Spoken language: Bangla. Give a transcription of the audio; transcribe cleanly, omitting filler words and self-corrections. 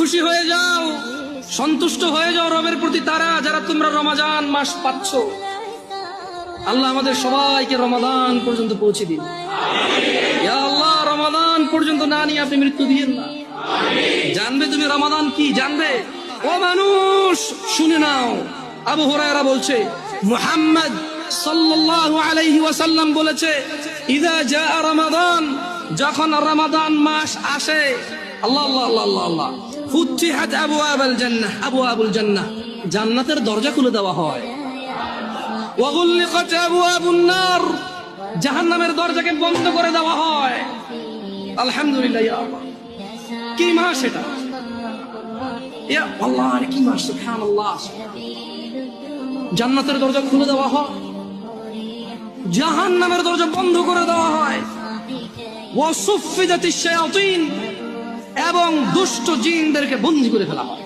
খুশি হয়ে যাও, সন্তুষ্ট হয়ে যাও রবের প্রতি তারা যারা তোমরা রমাজান মাস পাচ্ছ। আল্লাহ আমাদের সবাইকে রমাদান পর্যন্ত পৌঁছে দিন। ইয়া আল্লাহ, রমাদান পর্যন্ত না নিয়ে আপনি মৃত্যু দিয়েন না। জানবে তুমি রমাদান কি? জানবে? ও মানুষ শুনে নাও, আবু হুরায়রা বলছে মুহাম্মদ সাল্লাল্লাহু আলাইহি ওয়াসাল্লাম বলেছে, ইযা জাআ রমাদান, যখন রমাদান মাস আসে, আল্লাহ আল্লাহ আল্লাহ আল্লাহ আল্লাহ, ফুতিহাত আবওয়াবুল জান্নাহ, আবওয়াবুল জান্নাহ, জান্নাতের দরজা খুলে দেওয়া হয়। ওয়া গুলিকাত আবওয়াবুন নার, জাহান্নামের দরজাকে বন্ধ করে দেওয়া হয়। আলহামদুলিল্লাহ। ইয়া আল্লাহ, কি মাস এটা? ইয়া আল্লাহ, কি মাস! সুবহানাল্লাহ। জান্নাতের দরজা খুলে দেওয়া হয়, জাহান্নামের দরজা বন্ধ করে দেওয়া হয়। ওয়া সুফিদাতিশ শায়াতিন, এবং দুষ্ট জিনদেরকে বন্দী করে ফেলা হয়।